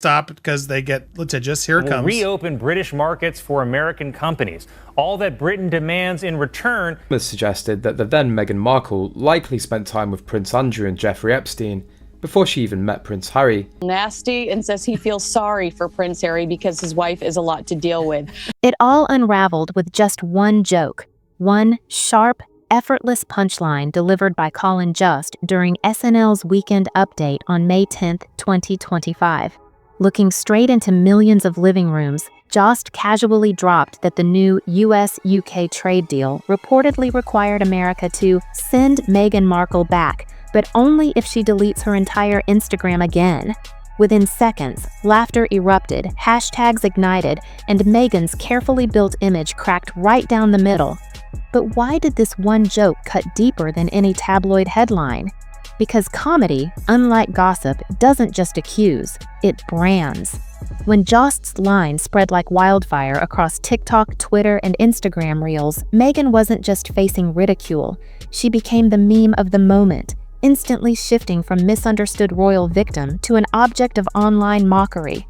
stop because they get litigious. Here it comes. Reopen British markets for American companies. All that Britain demands in return. It was suggested that the then Meghan Markle likely spent time with Prince Andrew and Jeffrey Epstein before she even met Prince Harry. Nasty, and says he feels sorry for Prince Harry because his wife is a lot to deal with. It all unraveled with just one joke, one sharp, effortless punchline delivered by Colin Jost during SNL's Weekend Update on May 10, 2025. Looking straight into millions of living rooms, Jost casually dropped that the new US-UK trade deal reportedly required America to send Meghan Markle back, but only if she deletes her entire Instagram again. Within seconds, laughter erupted, hashtags ignited, and Meghan's carefully built image cracked right down the middle. But why did this one joke cut deeper than any tabloid headline? Because comedy, unlike gossip, doesn't just accuse, it brands. When Jost's line spread like wildfire across TikTok, Twitter, and Instagram reels, Meghan wasn't just facing ridicule. She became the meme of the moment, instantly shifting from misunderstood royal victim to an object of online mockery.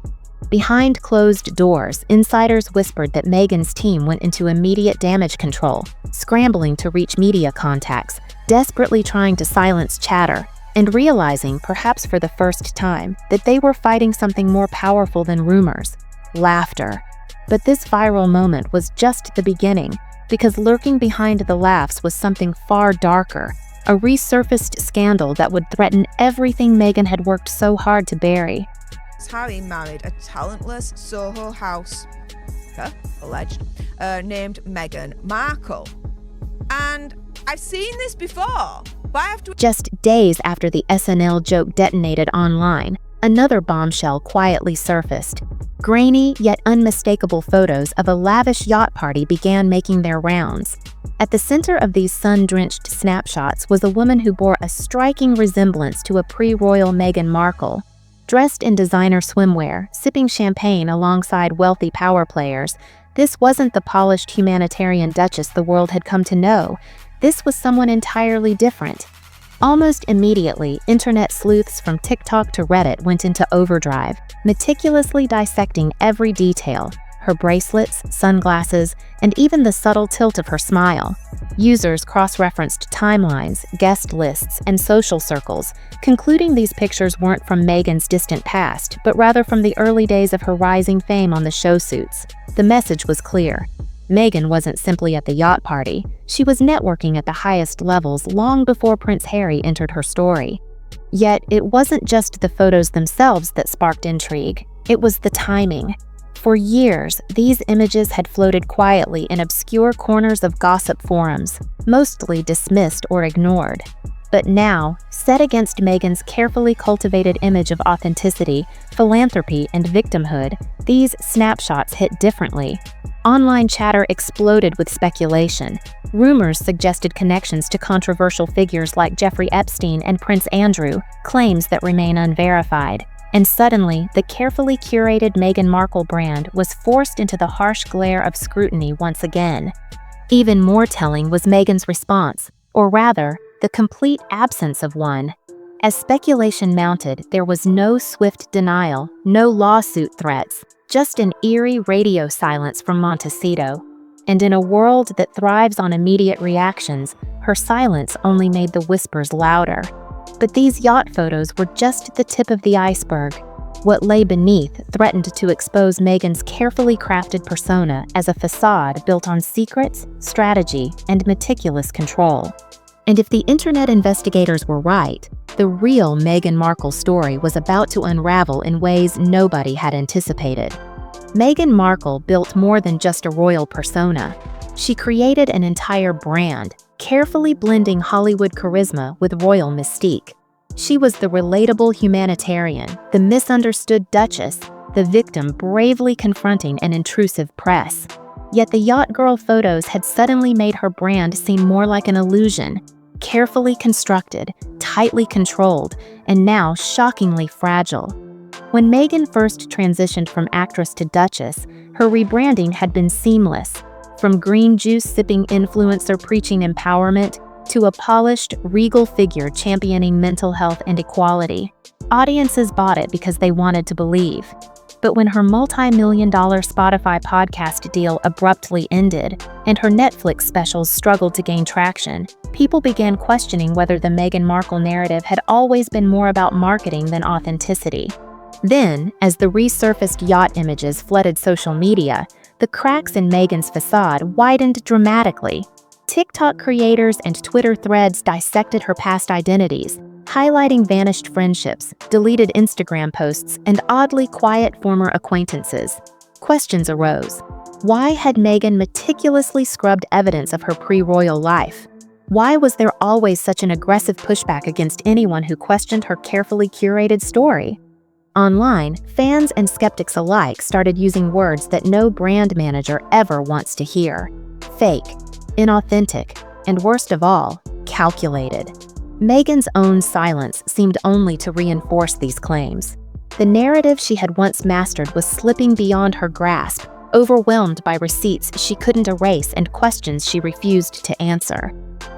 Behind closed doors, insiders whispered that Meghan's team went into immediate damage control, scrambling to reach media contacts, desperately trying to silence chatter, and realizing, perhaps for the first time, that they were fighting something more powerful than rumors: laughter. But this viral moment was just the beginning, because lurking behind the laughs was something far darker, a resurfaced scandal that would threaten everything Meghan had worked so hard to bury. Harry married a talentless Soho house, alleged, named Meghan Markle. And I've seen this before, but I have to... Just days after the SNL joke detonated online, another bombshell quietly surfaced. Grainy yet unmistakable photos of a lavish yacht party began making their rounds. At the center of these sun-drenched snapshots was a woman who bore a striking resemblance to a pre-royal Meghan Markle. Dressed in designer swimwear, sipping champagne alongside wealthy power players, this wasn't the polished humanitarian duchess the world had come to know. This was someone entirely different. Almost immediately, internet sleuths from TikTok to Reddit went into overdrive, meticulously dissecting every detail: her bracelets, sunglasses, and even the subtle tilt of her smile. Users cross-referenced timelines, guest lists, and social circles, concluding these pictures weren't from Meghan's distant past, but rather from the early days of her rising fame on the show suits. The message was clear. Meghan wasn't simply at the yacht party. She was networking at the highest levels long before Prince Harry entered her story. Yet, it wasn't just the photos themselves that sparked intrigue. It was the timing. For years, these images had floated quietly in obscure corners of gossip forums, mostly dismissed or ignored. But now, set against Meghan's carefully cultivated image of authenticity, philanthropy, and victimhood, these snapshots hit differently. Online chatter exploded with speculation. Rumors suggested connections to controversial figures like Jeffrey Epstein and Prince Andrew, claims that remain unverified. And suddenly, the carefully curated Meghan Markle brand was forced into the harsh glare of scrutiny once again. Even more telling was Meghan's response, or rather, the complete absence of one. As speculation mounted, there was no swift denial, no lawsuit threats, just an eerie radio silence from Montecito. And in a world that thrives on immediate reactions, her silence only made the whispers louder. But these yacht photos were just the tip of the iceberg. What lay beneath threatened to expose Meghan's carefully crafted persona as a facade built on secrets, strategy, and meticulous control. And if the internet investigators were right, the real Meghan Markle story was about to unravel in ways nobody had anticipated. Meghan Markle built more than just a royal persona. She created an entire brand, carefully blending Hollywood charisma with royal mystique. She was the relatable humanitarian, the misunderstood duchess, the victim bravely confronting an intrusive press. Yet the yacht girl photos had suddenly made her brand seem more like an illusion, carefully constructed, tightly controlled, and now shockingly fragile. When Meghan first transitioned from actress to duchess, her rebranding had been seamless. From green juice-sipping influencer preaching empowerment to a polished, regal figure championing mental health and equality. Audiences bought it because they wanted to believe. But when her multi-million-dollar Spotify podcast deal abruptly ended and her Netflix specials struggled to gain traction, people began questioning whether the Meghan Markle narrative had always been more about marketing than authenticity. Then, as the resurfaced yacht images flooded social media, the cracks in Meghan's facade widened dramatically. TikTok creators and Twitter threads dissected her past identities, highlighting vanished friendships, deleted Instagram posts, and oddly quiet former acquaintances. Questions arose. Why had Meghan meticulously scrubbed evidence of her pre-royal life? Why was there always such an aggressive pushback against anyone who questioned her carefully curated story? Online, fans and skeptics alike started using words that no brand manager ever wants to hear: fake, inauthentic, and worst of all, calculated. Meghan's own silence seemed only to reinforce these claims. The narrative she had once mastered was slipping beyond her grasp, overwhelmed by receipts she couldn't erase and questions she refused to answer.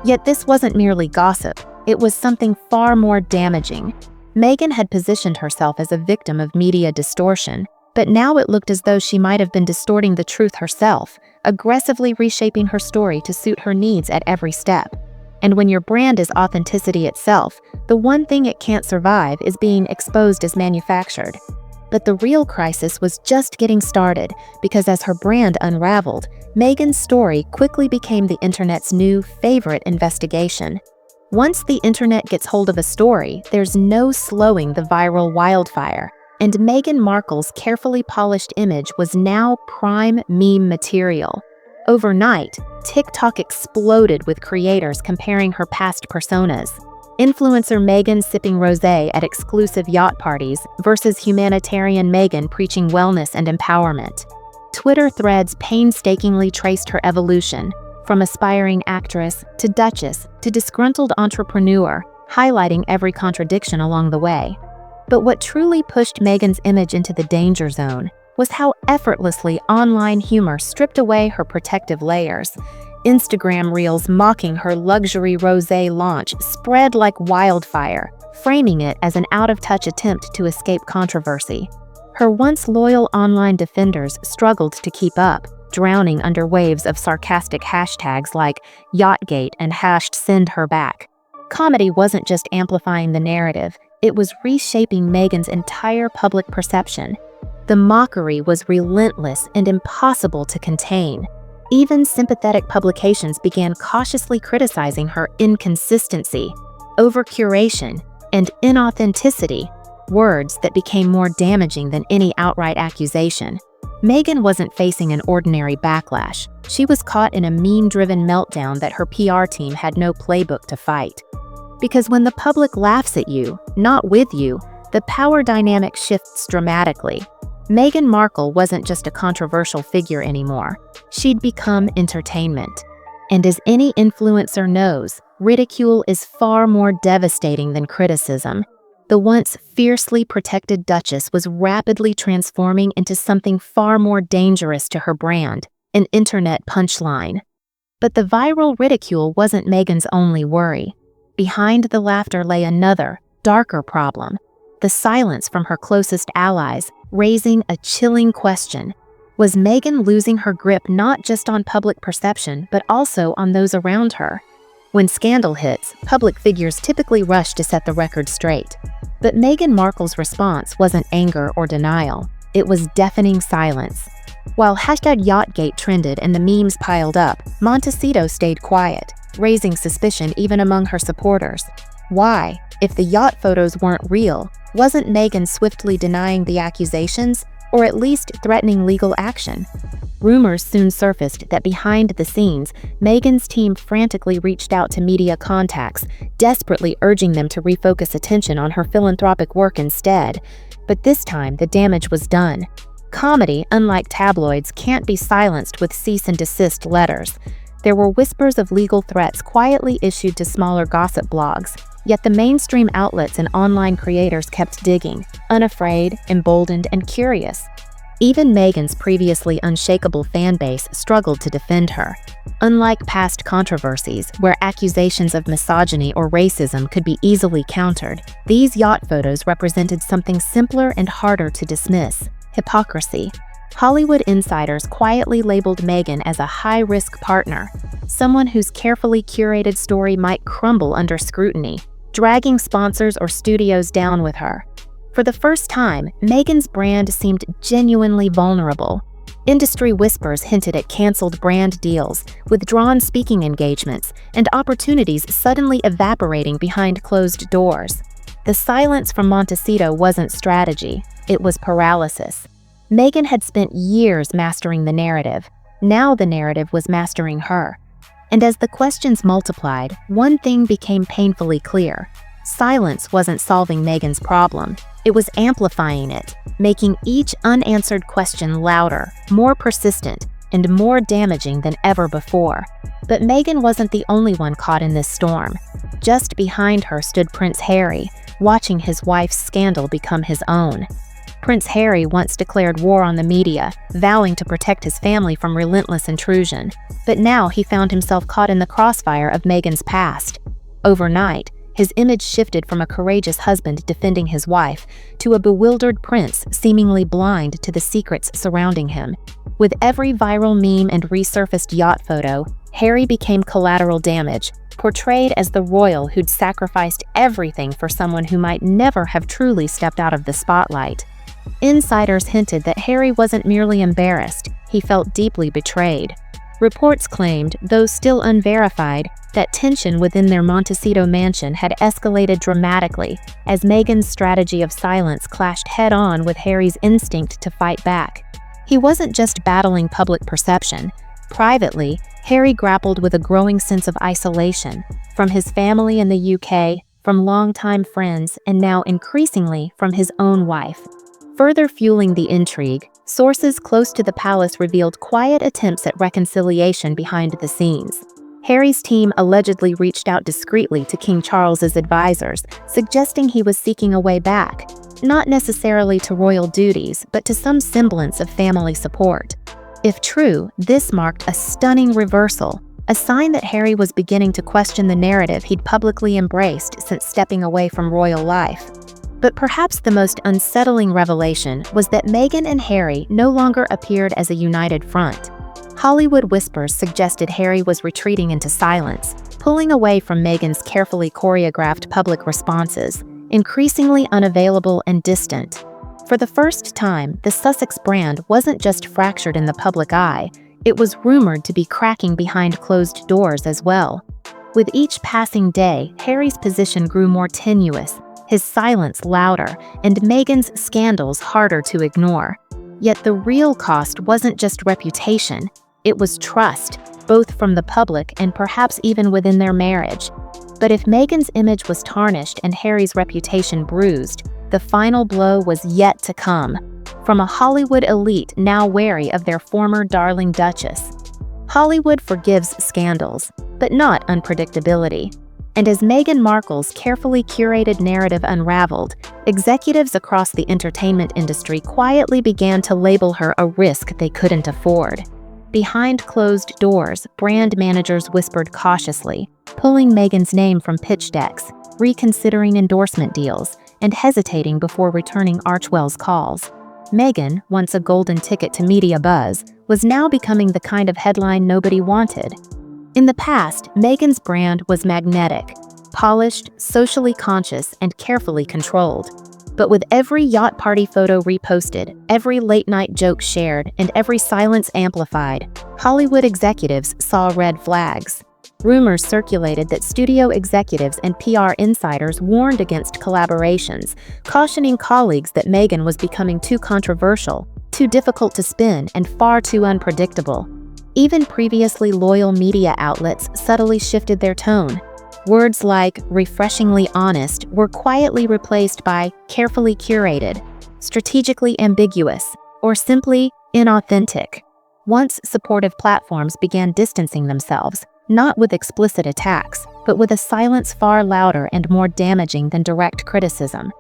Yet this wasn't merely gossip, it was something far more damaging. Meghan had positioned herself as a victim of media distortion, but now it looked as though she might have been distorting the truth herself, aggressively reshaping her story to suit her needs at every step. And when your brand is authenticity itself, the one thing it can't survive is being exposed as manufactured. But the real crisis was just getting started, because as her brand unraveled, Meghan's story quickly became the internet's new favorite investigation. Once the internet gets hold of a story, there's no slowing the viral wildfire, and Meghan Markle's carefully polished image was now prime meme material. Overnight, TikTok exploded with creators comparing her past personas. Influencer Meghan sipping rosé at exclusive yacht parties versus humanitarian Meghan preaching wellness and empowerment. Twitter threads painstakingly traced her evolution, from aspiring actress to duchess to disgruntled entrepreneur, highlighting every contradiction along the way. But what truly pushed Meghan's image into the danger zone was how effortlessly online humor stripped away her protective layers. Instagram reels mocking her luxury rosé launch spread like wildfire, framing it as an out-of-touch attempt to escape controversy. Her once loyal online defenders struggled to keep up, drowning under waves of sarcastic hashtags like Yachtgate and #SendHerBack. Comedy wasn't just amplifying the narrative, it was reshaping Meghan's entire public perception. The mockery was relentless and impossible to contain. Even sympathetic publications began cautiously criticizing her inconsistency, over-curation, and inauthenticity, words that became more damaging than any outright accusation. Meghan wasn't facing an ordinary backlash. She was caught in a meme-driven meltdown that her PR team had no playbook to fight. Because when the public laughs at you, not with you, the power dynamic shifts dramatically. Meghan Markle wasn't just a controversial figure anymore. She'd become entertainment. And as any influencer knows, ridicule is far more devastating than criticism. The once fiercely protected Duchess was rapidly transforming into something far more dangerous to her brand, an internet punchline. But the viral ridicule wasn't Meghan's only worry. Behind the laughter lay another, darker problem: the silence from her closest allies, raising a chilling question. Was Meghan losing her grip not just on public perception, but also on those around her? When scandal hits, public figures typically rush to set the record straight. But Meghan Markle's response wasn't anger or denial. It was deafening silence. While #Yachtgate trended and the memes piled up, Montecito stayed quiet, raising suspicion even among her supporters. Why? If the yacht photos weren't real, wasn't Meghan swiftly denying the accusations, or at least threatening legal action? Rumors soon surfaced that behind the scenes, Meghan's team frantically reached out to media contacts, desperately urging them to refocus attention on her philanthropic work instead. But this time, the damage was done. Comedy, unlike tabloids, can't be silenced with cease and desist letters. There were whispers of legal threats quietly issued to smaller gossip blogs, yet the mainstream outlets and online creators kept digging, unafraid, emboldened, and curious. Even Meghan's previously unshakable fan base struggled to defend her. Unlike past controversies, where accusations of misogyny or racism could be easily countered, these yacht photos represented something simpler and harder to dismiss: hypocrisy. Hollywood insiders quietly labeled Meghan as a high-risk partner, someone whose carefully curated story might crumble under scrutiny, dragging sponsors or studios down with her. For the first time, Meghan's brand seemed genuinely vulnerable. Industry whispers hinted at canceled brand deals, withdrawn speaking engagements, and opportunities suddenly evaporating behind closed doors. The silence from Montecito wasn't strategy, it was paralysis. Meghan had spent years mastering the narrative. Now the narrative was mastering her. And as the questions multiplied, one thing became painfully clear. Silence wasn't solving Meghan's problem. It was amplifying it, making each unanswered question louder, more persistent, and more damaging than ever before. But Meghan wasn't the only one caught in this storm. Just behind her stood Prince Harry, watching his wife's scandal become his own. Prince Harry once declared war on the media, vowing to protect his family from relentless intrusion. But now he found himself caught in the crossfire of Meghan's past. Overnight, his image shifted from a courageous husband defending his wife to a bewildered prince seemingly blind to the secrets surrounding him. With every viral meme and resurfaced yacht photo, Harry became collateral damage, portrayed as the royal who'd sacrificed everything for someone who might never have truly stepped out of the spotlight. Insiders hinted that Harry wasn't merely embarrassed, he felt deeply betrayed. Reports claimed, though still unverified, that tension within their Montecito mansion had escalated dramatically as Meghan's strategy of silence clashed head-on with Harry's instinct to fight back. He wasn't just battling public perception. Privately, Harry grappled with a growing sense of isolation, from his family in the UK, from longtime friends, and now increasingly from his own wife. Further fueling the intrigue, sources close to the palace revealed quiet attempts at reconciliation behind the scenes. Harry's team allegedly reached out discreetly to King Charles's advisors, suggesting he was seeking a way back, not necessarily to royal duties, but to some semblance of family support. If true, this marked a stunning reversal, a sign that Harry was beginning to question the narrative he'd publicly embraced since stepping away from royal life. But perhaps the most unsettling revelation was that Meghan and Harry no longer appeared as a united front. Hollywood whispers suggested Harry was retreating into silence, pulling away from Meghan's carefully choreographed public responses, increasingly unavailable and distant. For the first time, the Sussex brand wasn't just fractured in the public eye, it was rumored to be cracking behind closed doors as well. With each passing day, Harry's position grew more tenuous, his silence louder, and Meghan's scandals harder to ignore. Yet the real cost wasn't just reputation, it was trust, both from the public and perhaps even within their marriage. But if Meghan's image was tarnished and Harry's reputation bruised, the final blow was yet to come, from a Hollywood elite now wary of their former darling duchess. Hollywood forgives scandals, but not unpredictability. And as Meghan Markle's carefully curated narrative unraveled, executives across the entertainment industry quietly began to label her a risk they couldn't afford. Behind closed doors, brand managers whispered cautiously, pulling Meghan's name from pitch decks, reconsidering endorsement deals, and hesitating before returning Archwell's calls. Meghan, once a golden ticket to media buzz, was now becoming the kind of headline nobody wanted. In the past, Meghan's brand was magnetic, polished, socially conscious, and carefully controlled. But with every yacht party photo reposted, every late-night joke shared, and every silence amplified, Hollywood executives saw red flags. Rumors circulated that studio executives and PR insiders warned against collaborations, cautioning colleagues that Meghan was becoming too controversial, too difficult to spin, and far too unpredictable. Even previously loyal media outlets subtly shifted their tone. Words like refreshingly honest were quietly replaced by carefully curated, strategically ambiguous, or simply inauthentic. Once supportive platforms began distancing themselves, not with explicit attacks, but with a silence far louder and more damaging than direct criticism.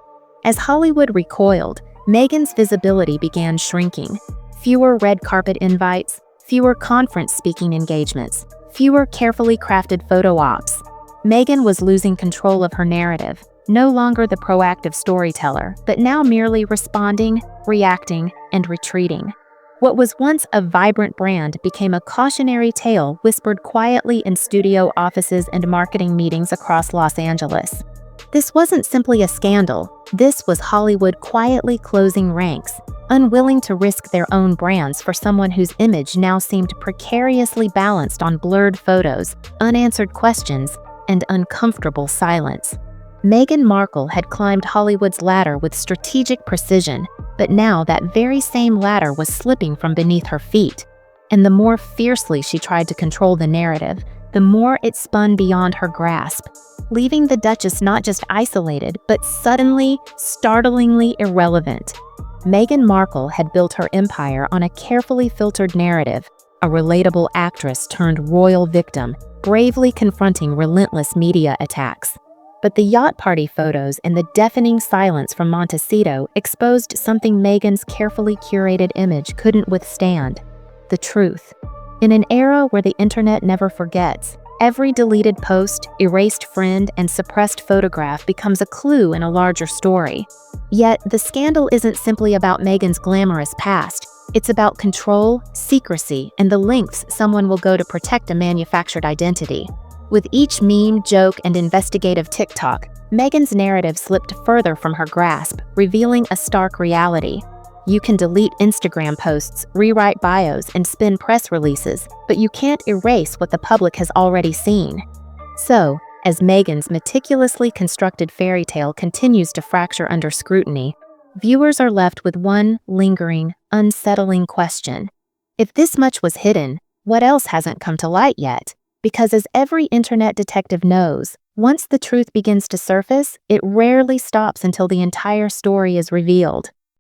As Hollywood recoiled, Meghan's visibility began shrinking. Fewer red carpet invites, fewer conference speaking engagements, fewer carefully crafted photo ops. Meghan was losing control of her narrative, no longer the proactive storyteller, but now merely responding, reacting, and retreating. What was once a vibrant brand became a cautionary tale whispered quietly in studio offices and marketing meetings across Los Angeles. This wasn't simply a scandal, this was Hollywood quietly closing ranks, unwilling to risk their own brands for someone whose image now seemed precariously balanced on blurred photos, unanswered questions, and uncomfortable silence. Meghan Markle had climbed Hollywood's ladder with strategic precision, but now that very same ladder was slipping from beneath her feet. And the more fiercely she tried to control the narrative, the more it spun beyond her grasp, leaving the Duchess not just isolated, but suddenly, startlingly irrelevant. Meghan Markle had built her empire on a carefully filtered narrative, a relatable actress turned royal victim, bravely confronting relentless media attacks. But the yacht party photos and the deafening silence from Montecito exposed something Meghan's carefully curated image couldn't withstand: the truth. In an era where the internet never forgets, every deleted post, erased friend, and suppressed photograph becomes a clue in a larger story. Yet, the scandal isn't simply about Meghan's glamorous past. It's about control, secrecy, and the lengths someone will go to protect a manufactured identity. With each meme, joke, and investigative TikTok, Meghan's narrative slipped further from her grasp, revealing a stark reality. You can delete Instagram posts, rewrite bios, and spin press releases, but you can't erase what the public has already seen. So, as Meghan's meticulously constructed fairy tale continues to fracture under scrutiny, viewers are left with one lingering, unsettling question. If this much was hidden, what else hasn't come to light yet? Because as every internet detective knows, once the truth begins to surface, it rarely stops until the entire story is revealed.